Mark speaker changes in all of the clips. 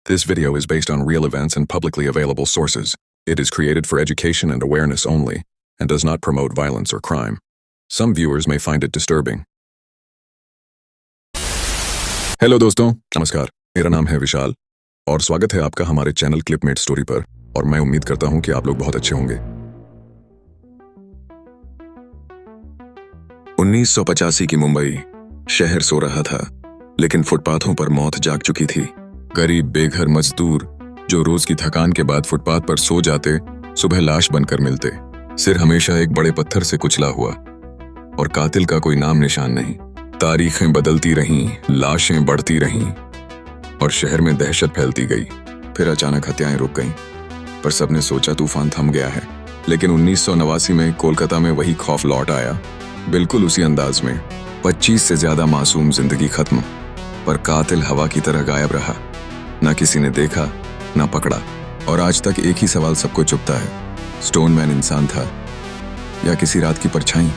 Speaker 1: This video is based on real events and publicly available sources. It is created for education and awareness only, and does not promote violence or crime. Some viewers may find it disturbing. Hello दोस्तों, नमस्कार। मेरा नाम है विशाल और स्वागत है आपका हमारे चैनल क्लिपमेट स्टोरी पर। और मैं उम्मीद करता हूं कि आप लोग बहुत अच्छे होंगे। 1985 की मुंबई शहर सो रहा था, लेकिन फुटपाथों पर मौत जाग चुकी थी। गरीब बेघर मजदूर जो रोज की थकान के बाद फुटपाथ पर सो जाते, सुबह लाश बनकर मिलते। सिर हमेशा एक बड़े पत्थर से कुचला हुआ और कातिल का कोई नाम निशान नहीं। तारीखें बदलती रहीं, लाशें बढ़ती रहीं और शहर में दहशत फैलती गई। फिर अचानक हत्याएं रुक गईं, पर सबने सोचा तूफान थम गया है। लेकिन 1989 में कोलकाता में वही खौफ लौट आया, बिल्कुल उसी अंदाज में। 25 से ज्यादा मासूम जिंदगी खत्म, पर कातिल हवा की तरह गायब रहा। ना किसी ने देखा, ना पकड़ा। और आज तक एक ही सवाल सबको चुभता है, स्टोनमैन इंसान था या किसी रात की परछाई?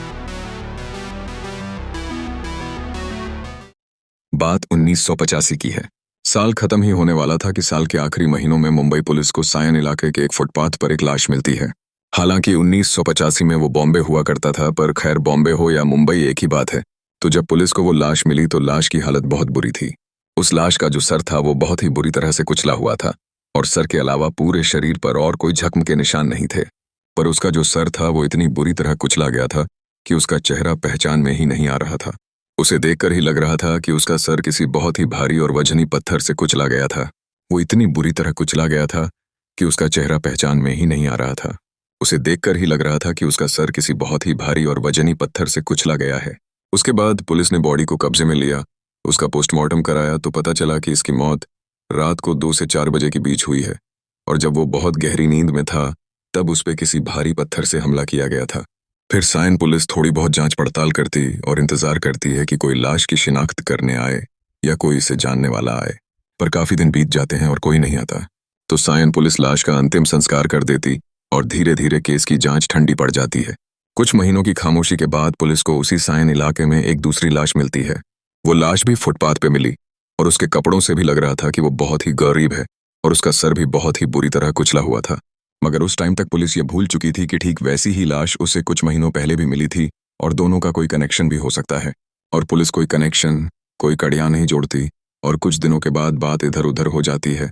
Speaker 1: बात 1985 की है। साल खत्म ही होने वाला था कि साल के आखिरी महीनों में मुंबई पुलिस को सायन इलाके के एक फुटपाथ पर एक लाश मिलती है। हालांकि 1985 में वो बॉम्बे हुआ करता था, पर खैर बॉम्बे हो या मुंबई एक ही बात है। तो जब पुलिस को वो लाश मिली तो लाश की हालत बहुत बुरी थी। उस लाश का जो सर था वो बहुत ही बुरी तरह से कुचला हुआ था और सर के अलावा पूरे शरीर पर और कोई जख्म के निशान नहीं थे। पर उसका जो सर था वो इतनी बुरी तरह कुचला गया था कि उसका चेहरा पहचान में ही नहीं आ रहा था। उसे देखकर ही लग रहा था कि उसका सर किसी बहुत ही भारी और वजनी पत्थर से कुचला गया था। वो इतनी बुरी तरह कुचला गया था कि उसका चेहरा पहचान में ही नहीं आ रहा था। उसे देखकर ही लग रहा था कि उसका सर किसी बहुत ही भारी और वजनी पत्थर से कुचला गया है। उसके बाद पुलिस ने बॉडी को कब्जे में लिया, उसका पोस्टमार्टम कराया तो पता चला कि इसकी मौत रात को 2 से 4 बजे के बीच हुई है। और जब वो बहुत गहरी नींद में था तब उस पे किसी भारी पत्थर से हमला किया गया था। फिर सायन पुलिस थोड़ी बहुत जांच पड़ताल करती और इंतजार करती है कि कोई लाश की शिनाख्त करने आए या कोई इसे जानने वाला आए। पर काफी दिन बीत जाते हैं और कोई नहीं आता। तो सायन पुलिस लाश का अंतिम संस्कार कर देती और धीरे धीरे केस की जांच ठंडी पड़ जाती है। कुछ महीनों की खामोशी के बाद पुलिस को उसी सायन इलाके में एक दूसरी लाश मिलती है। वो लाश भी फुटपाथ पे मिली और उसके कपड़ों से भी लग रहा था कि वो बहुत ही गरीब है और उसका सर भी बहुत ही बुरी तरह कुचला हुआ था। मगर उस टाइम तक पुलिस ये भूल चुकी थी कि ठीक वैसी ही लाश उसे कुछ महीनों पहले भी मिली थी और दोनों का कोई कनेक्शन भी हो सकता है। और पुलिस कोई कनेक्शन, कोई कड़ियां नहीं जोड़ती और कुछ दिनों के बाद बात इधर उधर हो जाती है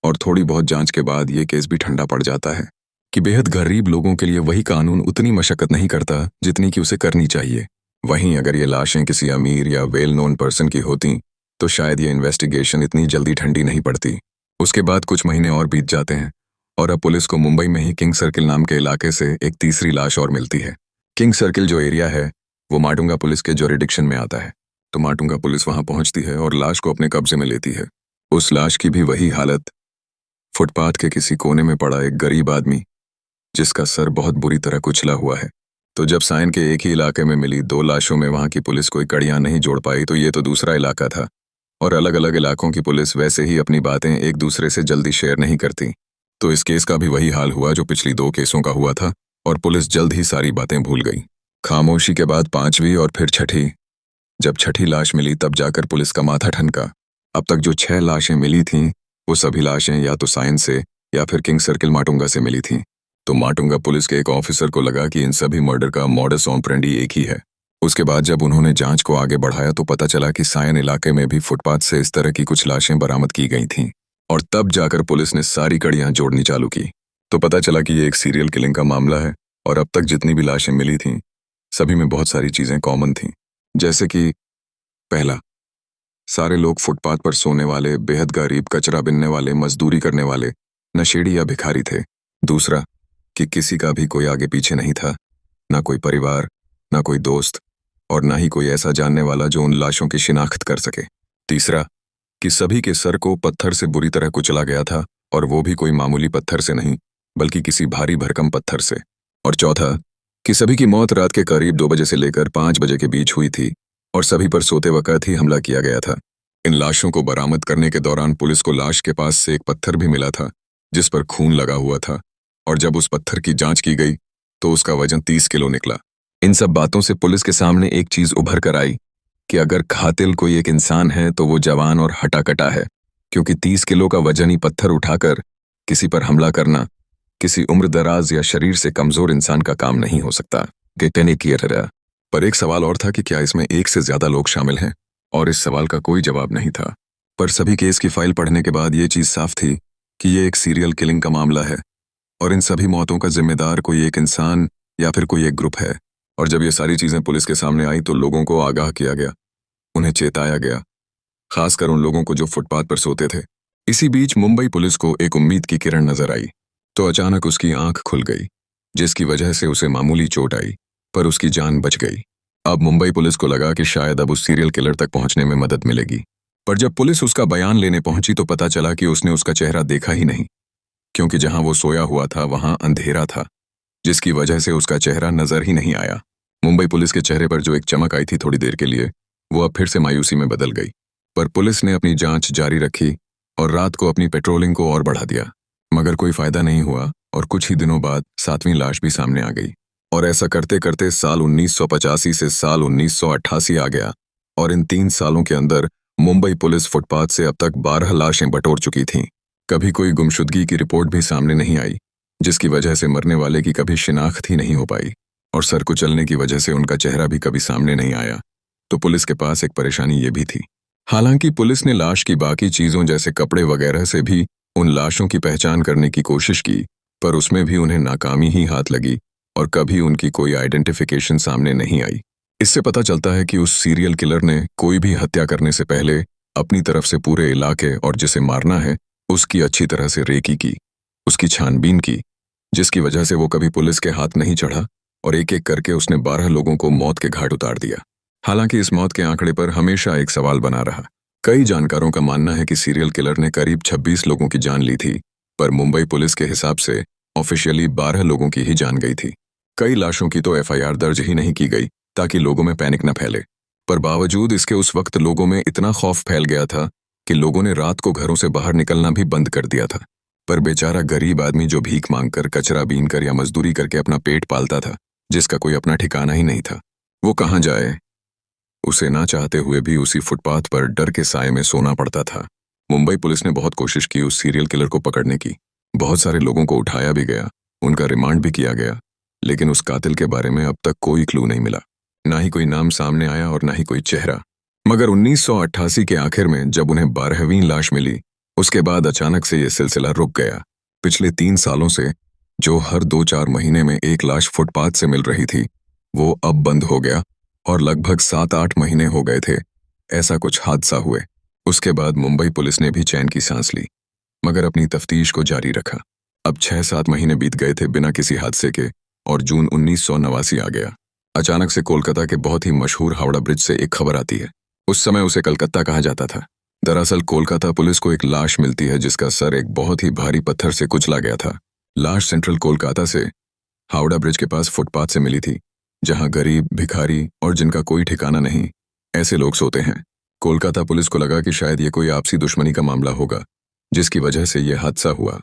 Speaker 1: और थोड़ी बहुत जांच के बाद ये केस भी ठंडा पड़ जाता है कि बेहद गरीब लोगों के लिए वही कानून उतनी मशक्कत नहीं करता जितनी कि उसे करनी चाहिए। वहीं अगर ये लाशें किसी अमीर या वेल नोन पर्सन की होती तो शायद ये इन्वेस्टिगेशन इतनी जल्दी ठंडी नहीं पड़ती। उसके बाद कुछ महीने और बीत जाते हैं और अब पुलिस को मुंबई में ही किंग सर्किल नाम के इलाके से एक तीसरी लाश और मिलती है। किंग सर्किल जो एरिया है वो माटुंगा पुलिस के ज्यूरिडिक्शन में आता है। तो माटुंगा पुलिस वहां पहुंचती है और लाश को अपने कब्जे में लेती है। उस लाश की भी वही हालत, फुटपाथ के किसी कोने में पड़ा एक गरीब आदमी जिसका सर बहुत बुरी तरह कुचला हुआ है। तो जब सायन के एक ही इलाके में मिली 2 लाशों में वहां की पुलिस कोई कड़ियां नहीं जोड़ पाई तो ये तो दूसरा इलाका था। और अलग अलग इलाकों की पुलिस वैसे ही अपनी बातें एक दूसरे से जल्दी शेयर नहीं करती। तो इस केस का भी वही हाल हुआ जो पिछली 2 केसों का हुआ था और पुलिस जल्द ही सारी बातें भूल गई। खामोशी के बाद 5वीं और फिर 6ठी। जब 6ठी लाश मिली तब जाकर पुलिस का माथा ठनका। अब तक जो 6 लाशें मिली थीं वो सभी लाशें या तो सायन से या फिर किंग सर्किल माटुंगा से मिली थीं। तो माटुंगा पुलिस के एक ऑफिसर को लगा कि इन सभी मर्डर का मॉडस ऑपरेंडी एक ही है। उसके बाद जब उन्होंने जांच को आगे बढ़ाया तो पता चला कि सायन इलाके में भी फुटपाथ से इस तरह की कुछ लाशें बरामद की गई थीं। और तब जाकर पुलिस ने सारी कड़ियां जोड़नी चालू की। तो पता चला कि ये एक सीरियल किलिंग का मामला है और अब तक जितनी भी लाशें मिली थीं सभी में बहुत सारी चीजें कॉमन थीं। जैसे कि पहला, सारे लोग फुटपाथ पर सोने वाले, बेहद गरीब, कचरा बिनने वाले, मजदूरी करने वाले, नशेड़ी या भिखारी थे। दूसरा, कि किसी का भी कोई आगे पीछे नहीं था, ना कोई परिवार, ना कोई दोस्त और ना ही कोई ऐसा जानने वाला जो उन लाशों की शिनाख्त कर सके। तीसरा, कि सभी के सर को पत्थर से बुरी तरह कुचला गया था और वो भी कोई मामूली पत्थर से नहीं बल्कि किसी भारी भरकम पत्थर से। और चौथा, कि सभी की मौत रात के करीब 2 बजे से लेकर 5 बजे के बीच हुई थी और सभी पर सोते वक्त ही हमला किया गया था। इन लाशों को बरामद करने के दौरान पुलिस को लाश के पास से एक पत्थर भी मिला था जिस पर खून लगा हुआ था और जब उस पत्थर की जांच की गई तो उसका वजन 30 किलो निकला। इन सब बातों से पुलिस के सामने एक चीज उभर कर आई कि अगर कातिल कोई एक इंसान है तो वो जवान और हटाकटा है क्योंकि 30 किलो का वजनी पत्थर उठाकर किसी पर हमला करना किसी उम्रदराज या शरीर से कमजोर इंसान का काम नहीं हो सकता। पर एक सवाल और था कि क्या इसमें एक से ज्यादा लोग शामिल हैं, और इस सवाल का कोई जवाब नहीं था। पर सभी केस की फाइल पढ़ने के बाद ये चीज साफ थी कि ये एक सीरियल किलिंग का मामला है और इन सभी मौतों का जिम्मेदार कोई एक इंसान या फिर कोई एक ग्रुप है। और जब ये सारी चीजें पुलिस के सामने आई तो लोगों को आगाह किया गया, उन्हें चेताया गया, खासकर उन लोगों को जो फुटपाथ पर सोते थे। इसी बीच मुंबई पुलिस को एक उम्मीद की किरण नजर आई तो अचानक उसकी आंख खुल गई, जिसकी वजह से उसे मामूली चोट आई पर उसकी जान बच गई। अब मुंबई पुलिस को लगा कि शायद अब उस सीरियल किलर तक पहुंचने में मदद मिलेगी। पर जब पुलिस उसका बयान लेने पहुंची तो पता चला कि उसने उसका चेहरा देखा ही नहीं, क्योंकि जहां वो सोया हुआ था वहां अंधेरा था, जिसकी वजह से उसका चेहरा नजर ही नहीं आया। मुंबई पुलिस के चेहरे पर जो एक चमक आई थी थोड़ी देर के लिए, वो अब फिर से मायूसी में बदल गई। पर पुलिस ने अपनी जांच जारी रखी और रात को अपनी पेट्रोलिंग को और बढ़ा दिया, मगर कोई फायदा नहीं हुआ और कुछ ही दिनों बाद 7वीं लाश भी सामने आ गई। और ऐसा करते करते साल 1985 से साल 1988 आ गया और इन 3 सालों के अंदर मुंबई पुलिस फुटपाथ से अब तक 12 लाशें बटोर चुकी थीं। कभी कोई गुमशुदगी की रिपोर्ट भी सामने नहीं आई, जिसकी वजह से मरने वाले की कभी शिनाख्त ही नहीं हो पाई और सर कुचलने की वजह से उनका चेहरा भी कभी सामने नहीं आया। तो पुलिस के पास एक परेशानी ये भी थी। हालांकि पुलिस ने लाश की बाकी चीजों जैसे कपड़े वगैरह से भी उन लाशों की पहचान करने की कोशिश की, पर उसमें भी उन्हें नाकामी ही हाथ लगी और कभी उनकी कोई आइडेंटिफिकेशन सामने नहीं आई। इससे पता चलता है कि उस सीरियल किलर ने कोई भी हत्या करने से पहले अपनी तरफ से पूरे इलाके और जिसे मारना है उसकी अच्छी तरह से रेकी की, उसकी छानबीन की, जिसकी वजह से वो कभी पुलिस के हाथ नहीं चढ़ा और एक एक करके उसने 12 लोगों को मौत के घाट उतार दिया। हालांकि इस मौत के आंकड़े पर हमेशा एक सवाल बना रहा। कई जानकारों का मानना है कि सीरियल किलर ने करीब 26 लोगों की जान ली थी, पर मुंबई पुलिस के हिसाब से ऑफिशियली 12 लोगों की ही जान गई थी। कई लाशों की तो एफआईआर दर्ज ही नहीं की गई ताकि लोगों में पैनिक न फैले, पर बावजूद इसके उस वक्त लोगों में इतना खौफ फैल गया था कि लोगों ने रात को घरों से बाहर निकलना भी बंद कर दिया था। पर बेचारा गरीब आदमी जो भीख मांगकर, कचरा बीनकर या मजदूरी करके अपना पेट पालता था, जिसका कोई अपना ठिकाना ही नहीं था, वो कहाँ जाए? उसे ना चाहते हुए भी उसी फुटपाथ पर डर के साए में सोना पड़ता था। मुंबई पुलिस ने बहुत कोशिश की उस सीरियल किलर को पकड़ने की। बहुत सारे लोगों को उठाया भी गया, उनका रिमांड भी किया गया, लेकिन उस कातिल के बारे में अब तक कोई क्लू नहीं मिला। ना ही कोई नाम सामने आया और ना ही कोई चेहरा। मगर 1988 के आखिर में जब उन्हें 12वीं लाश मिली, उसके बाद अचानक से ये सिलसिला रुक गया। पिछले 3 सालों से जो हर 2-4 महीने में एक लाश फुटपाथ से मिल रही थी, वो अब बंद हो गया और लगभग 7-8 महीने हो गए थे ऐसा कुछ हादसा हुए। उसके बाद मुंबई पुलिस ने भी चैन की सांस ली, मगर अपनी तफ्तीश को जारी रखा। अब 6-7 महीने बीत गए थे बिना किसी हादसे के और जून 1989 आ गया। अचानक से कोलकाता के बहुत ही मशहूर हावड़ा ब्रिज से एक खबर आती है। उस समय उसे कलकत्ता कहा जाता था। दरअसल कोलकाता पुलिस को एक लाश मिलती है जिसका सर एक बहुत ही भारी पत्थर से कुचला गया था। लाश सेंट्रल कोलकाता से हावड़ा ब्रिज के पास फुटपाथ से मिली थी, जहां गरीब, भिखारी और जिनका कोई ठिकाना नहीं, ऐसे लोग सोते हैं। कोलकाता पुलिस को लगा कि शायद ये कोई आपसी दुश्मनी का मामला होगा, जिसकी वजह से ये हादसा हुआ।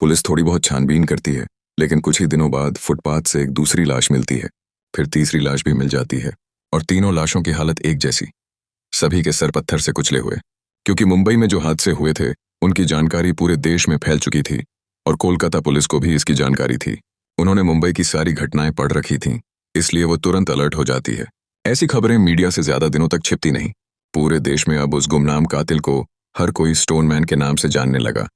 Speaker 1: पुलिस थोड़ी बहुत छानबीन करती है, लेकिन कुछ ही दिनों बाद फुटपाथ से एक दूसरी लाश मिलती है, फिर तीसरी लाश भी मिल जाती है और तीनों लाशों की हालत एक जैसी, सभी के सर पत्थर से कुचले हुए। क्योंकि मुंबई में जो हादसे हुए थे उनकी जानकारी पूरे देश में फैल चुकी थी और कोलकाता पुलिस को भी इसकी जानकारी थी। उन्होंने मुंबई की सारी घटनाएं पढ़ रखी थीं, इसलिए वो तुरंत अलर्ट हो जाती है। ऐसी खबरें मीडिया से ज्यादा दिनों तक छिपती नहीं। पूरे देश में अब उस गुमनाम कातिल को हर कोई स्टोनमैन के नाम से जानने लगा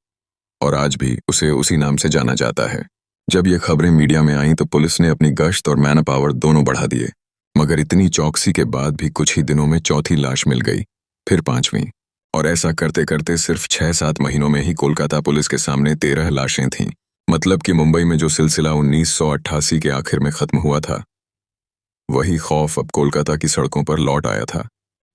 Speaker 1: और आज भी उसे उसी नाम से जाना जाता है। जब ये खबरें मीडिया में आईं तो पुलिस ने अपनी गश्त और मैन पावर दोनों बढ़ा दिए, मगर इतनी चौकसी के बाद भी कुछ ही दिनों में चौथी लाश मिल गई, फिर 5वीं, और ऐसा करते करते सिर्फ 6-7 महीनों में ही कोलकाता पुलिस के सामने 13 लाशें थीं। मतलब कि मुंबई में जो सिलसिला 1988 के आखिर में खत्म हुआ था, वही खौफ अब कोलकाता की सड़कों पर लौट आया था।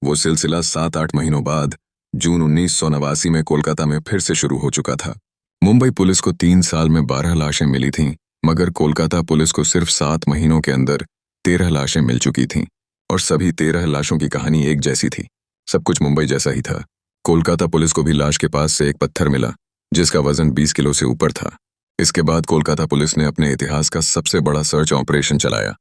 Speaker 1: वो सिलसिला 7-8 महीनों बाद जून 1989 में कोलकाता में फिर से शुरू हो चुका था। मुंबई पुलिस को 3 साल में 12 लाशें मिली थीं, मगर कोलकाता पुलिस को सिर्फ 7 महीनों के अंदर 13 लाशें मिल चुकी थीं और सभी 13 लाशों की कहानी एक जैसी थी। सब कुछ मुंबई जैसा ही था। कोलकाता पुलिस को भी लाश के पास से एक पत्थर मिला जिसका वजन 20 किलो से ऊपर था। इसके बाद कोलकाता पुलिस ने अपने इतिहास का सबसे बड़ा सर्च ऑपरेशन चलाया।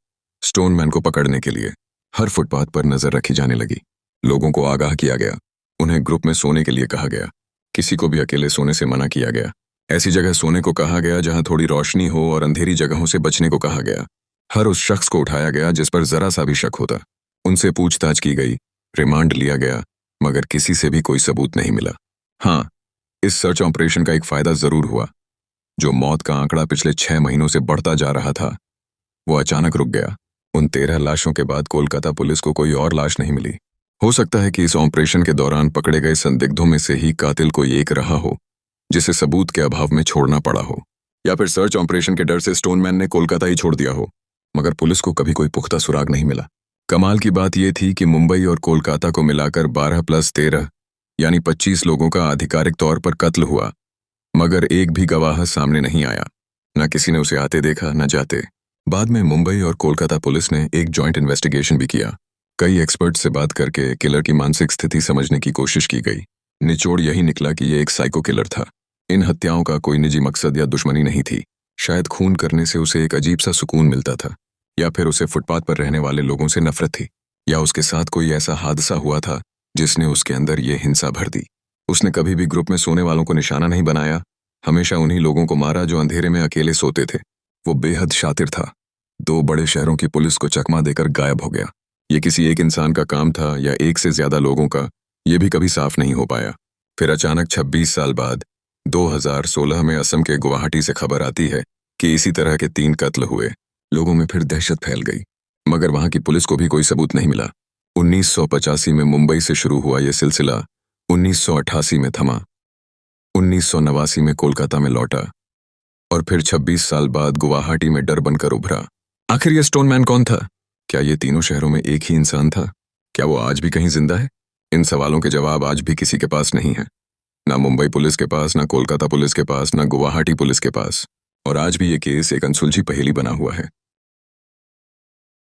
Speaker 1: स्टोनमैन को पकड़ने के लिए हर फुटपाथ पर नजर रखी जाने लगी। लोगों को आगाह किया गया, उन्हें ग्रुप में सोने के लिए कहा गया किसी को भी अकेले सोने से मना किया गया। ऐसी जगह सोने को कहा गया जहां थोड़ी रोशनी हो और अंधेरी जगहों से बचने को कहा गया। हर उस शख्स को उठाया गया जिस पर जरा सा भी शक होता। उनसे पूछताछ की गई, रिमांड लिया गया, मगर किसी से भी कोई सबूत नहीं मिला। हाँ, इस सर्च ऑपरेशन का एक फायदा जरूर हुआ। जो मौत का आंकड़ा पिछले 6 महीनों से बढ़ता जा रहा था, वो अचानक रुक गया। उन 13 लाशों के बाद कोलकाता पुलिस को कोई और लाश नहीं मिली। हो सकता है कि इस ऑपरेशन के दौरान पकड़े गए संदिग्धों में से ही कातिल कोई एक रहा हो, जिसे सबूत के अभाव में छोड़ना पड़ा हो, या फिर सर्च ऑपरेशन के डर से स्टोनमैन ने कोलकाता ही छोड़ दिया हो। मगर पुलिस को कभी कोई पुख्ता सुराग नहीं मिला। कमाल की बात यह थी कि मुंबई और कोलकाता को मिलाकर 12 + 13 यानी 25 लोगों का आधिकारिक तौर पर कत्ल हुआ, मगर एक भी गवाह सामने नहीं आया। न किसी ने उसे आते देखा, न जाते। बाद में मुंबई और कोलकाता पुलिस ने एक जॉइंट इन्वेस्टिगेशन भी किया। कई एक्सपर्ट से बात करके किलर की मानसिक स्थिति समझने की कोशिश की गई। निचोड़ यही निकला कि ये एक साइको किलर था। इन हत्याओं का कोई निजी मकसद या दुश्मनी नहीं थी। शायद खून करने से उसे एक अजीब सा सुकून मिलता था, या फिर उसे फुटपाथ पर रहने वाले लोगों से नफरत थी, या उसके साथ कोई ऐसा हादसा हुआ था जिसने उसके अंदर ये हिंसा भर दी। उसने कभी भी ग्रुप में सोने वालों को निशाना नहीं बनाया, हमेशा उन्हीं लोगों को मारा जो अंधेरे में अकेले सोते थे। वो बेहद शातिर था। 2 बड़े शहरों की पुलिस को चकमा देकर गायब हो गया। ये किसी एक इंसान का काम था या एक से ज्यादा लोगों का, ये भी कभी साफ नहीं हो पाया। फिर अचानक 26 साल बाद 2016 में असम के गुवाहाटी से खबर आती है कि इसी तरह के 3 कत्ल हुए। लोगों में फिर दहशत फैल गई, मगर वहां की पुलिस को भी कोई सबूत नहीं मिला। 1985 में मुंबई से शुरू हुआ यह सिलसिला 1988 में थमा, 1989 में कोलकाता में लौटा, और फिर 26 साल बाद गुवाहाटी में डर बनकर उभरा। आखिर ये स्टोनमैन कौन था? क्या ये तीनों शहरों में एक ही इंसान था? क्या वो आज भी कहीं जिंदा है? इन सवालों के जवाब आज भी किसी के पास नहीं है। ना मुंबई पुलिस के पास, ना कोलकाता पुलिस के पास, ना गुवाहाटी पुलिस के पास। और आज भी ये केस एक अनसुलझी पहेली बना हुआ है।